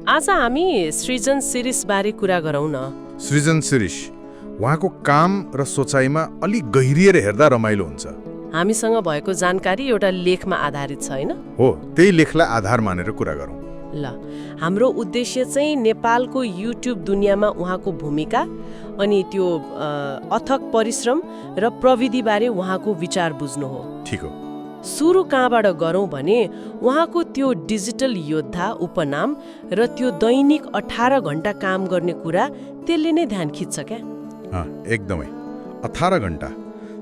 आज हामी सृजन शिरीषबारे कुरा गरौँ न। सृजन शिरीष, उहाँको काम र सोचाइमा अलि गहिरिएर हेर्दा रमाइलो हुन्छ। हामीसँग भएको जानकारी एउटा लेखमा आधारित छ हैन? हो, त्यही लेखलाई आधार मानेर कुरा गरौँ। ल, हाम्रो उद्देश्य चाहिँ नेपालको युट्युब दुनियाँमा उहाँको भूमिका अनि त्यो अथक परिश्रम र प्रविधिबारे उहाँको विचार बुझ्नु हो। ठीक हो। सुरु कहाँबाट गरौँ भने उहाँको त्यो डिजिटल योद्धा उपनाम र त्यो दैनिक 18 घण्टा काम गर्ने कुरा त्यसले नै ध्यान खिच्छ क्या? एकदमै। 18 घण्टा।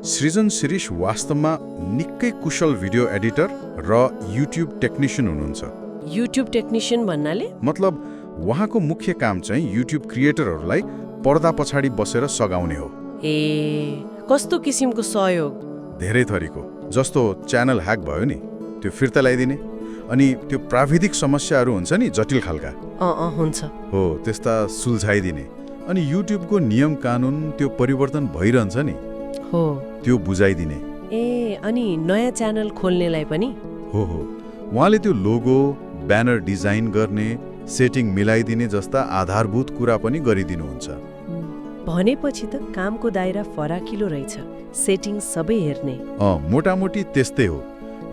सृजन शिरीष वास्तवमा निकै कुशल भिडियो एडिटर र युट्युब टेक्निशियन हुनुहुन्छ। युट्युब टेक्निशियन भन्नाले? मतलब उहाँको मुख्य काम चाहिँ युट्युब क्रिएटरहरूलाई पर्दा पछाडि बसेर सघाउने हो। ए, कस्तो किसिमको सहयोग? धेरै थरीको। जस्तो च्यानल ह्याक भयो नि, त्यो फिर्ता ल्याइदिने, अनि त्यो प्राविधिक समस्याहरू हुन्छ नि जटिल खालका, हुन्छ हो त्यस्ता सुल्झाइदिने, अनि युट्युबको नियम कानुन त्यो परिवर्तन भइरहन्छ नि, हो त्यो बुझाइदिने। ए, अनि नयाँ च्यानल खोल्नेलाई पनि? हो, उहाँले त्यो लोगो ब्यानर डिजाइन गर्ने, सेटिङ मिलाइदिने जस्ता आधारभूत कुरा पनि गरिदिनुहुन्छ। भनेपछि त कामको दायरा फराकिलो रहेछ, सेटिङ सबै हेर्ने। मोटामोटी त्यस्तै हो।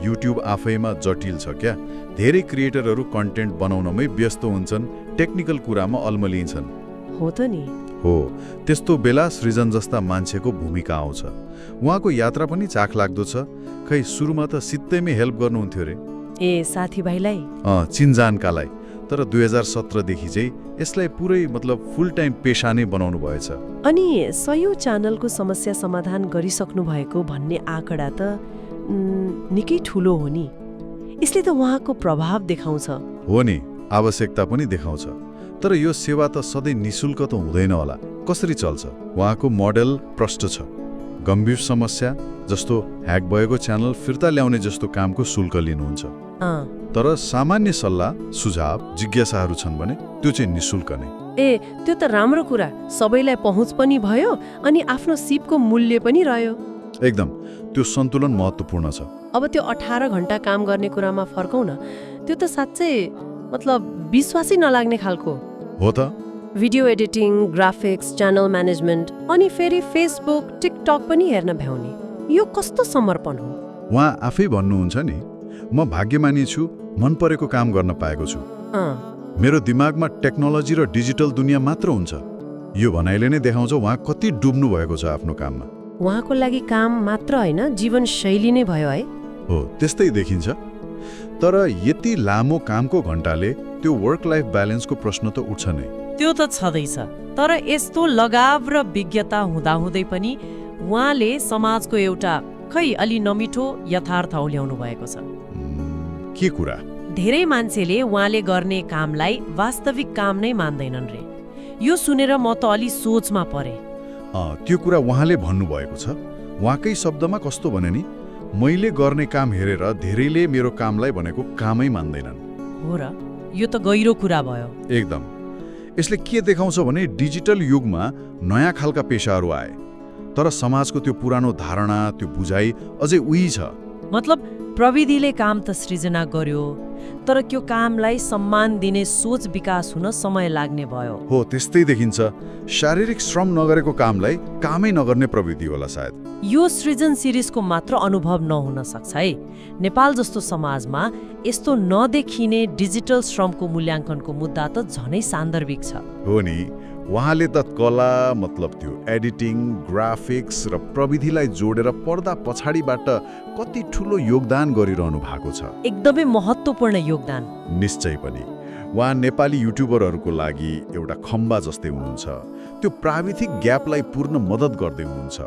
युट्युब आफैमा जटिल छ क्या। धेरै क्रिएटरहरू कन्टेन्ट बनाउनमै व्यस्त हुन्छन्, टेक्निकल कुरामा अल्मलिन्छन्। हो त नि। हो, त्यस्तो बेला सृजन जस्ता मान्छेको भूमिका आउँछ। उहाँको यात्रा पनि चाखलाग्दो छ। खै सुरुमा त सित्तैमै हेल्प गर्नुहुन्थ्यो रे। ए, साथीभाइलाई? चिनजानकालाई। तर 2017 देखि चाहिँ यसलाई पुरै फुल टाइम पेशा नै बनाउनु भएछ। अनि 100 च्यानलको समस्या समाधान गरिसक्नु भएको भन्ने आँकडा त निकै ठुलो हो नि। यसले त उहाँको प्रभाव देखाउँछ। हो नि, आवश्यकता पनि देखाउँछ। तर यो सेवा त सधैँ निशुल्क त हुँदैन होला। कसरी चल्छ? उहाँको मोडेल प्रष्ट छ। गम्भीर समस्या जस्तो ह्याक भएको च्यानल फिर्ता ल्याउने जस्तो कामको शुल्क लिनुहुन्छ। तर सामान्य सल्लाह सुझाव जिज्ञासाहरू छन् भने त्यो चाहिँ निशुल्क नै। ए, त्यो त राम्रो कुरा। सबैलाई पहुँच पनि भयो अनि आफ्नो सिपको मूल्य पनि रह्यो। एकदम, त्यो सन्तुलन महत्त्वपूर्ण छ। अब त्यो 18 घण्टा काम गर्ने कुरामा फर्कौँ न। त्यो त साँच्चै विश्वासै नलाग्ने खालको हो त। Video editing, graphics, channel management, अनि फेरि फेसबुक टिकटक पनि हेर्न भ्याउने, यो कस्तो समर्पण हो। उहाँ आफै भन्नुहुन्छ नि, म भाग्यमानी छु, मन परेको काम गर्न पाएको छु। मेरो दिमागमा टेक्नोलोजी र डिजिटल दुनियाँ मात्र हुन्छ। यो भनाइले नै देखाउँछ उहाँ कति डुब्नु भएको छ आफ्नो काममा। उहाँको लागि काम मात्र होइन, जीवनशैली नै भयो है। हो, त्यस्तै देखिन्छ। तर यति लामो कामको घण्टाले त्यो वर्क लाइफ ब्यालेन्सको प्रश्न त उठ्छ नै। त्यो त छँदैछ। तर यस्तो लगाव र विज्ञता हुँदाहुँदै पनि उहाँले समाजको एउटा अलि नमिठो यथार्थ ल्याउनु भएको छ। के कुरा? धेरै मान्छेले उहाँले गर्ने कामलाई वास्तविक काम नै मान्दैनन् रे। यो सुनेर म त अलि सोचमा परे। त्यो कुरा उहाँले भन्नुभएको छ। उहाँकै शब्दमा कस्तो भने नि, मैले गर्ने काम हेरेर धेरैले मेरो कामलाई भनेको कामै मान्दैनन्। हो र, यो त गहिरो कुरा भयो। एकदम। यसले के देखाउँछ भने डिजिटल युगमा नयाँ खालका पेशाहरू आए, तर समाजको त्यो पुरानो धारणा, त्यो बुझाइ अझै उही छ। प्रविधिले काम त सृजना गर्यो, तर त्यो कामलाई सम्मान दिने सोच विकास हुन समय लाग्ने भयो। हो, त्यस्तै देखिन्छ। शारीरिक श्रम नगरेको कामलाई कामै नगर्ने प्रविधि होला सायद। यो सृजन शिरीषको मात्र अनुभव नहुन सक्छ है। नेपाल जस्तो समाजमा यस्तो नदेखिने डिजिटल श्रमको मूल्याङ्कनको मुद्दा त झनै सान्दर्भिक छ। हो नि, उहाँले त कला त्यो एडिटिङ, ग्राफिक्स र प्रविधिलाई जोडेर पर्दा पछाडिबाट कति ठुलो योगदान गरिरहनु भएको छ। एकदमै महत्त्वपूर्ण योगदान। निश्चय पनि। उहाँ नेपाली युट्युबरहरूको लागि एउटा खम्बा जस्तै हुनुहुन्छ। त्यो प्राविधिक ग्यापलाई पूर्ण मद्दत गर्दै हुनुहुन्छ।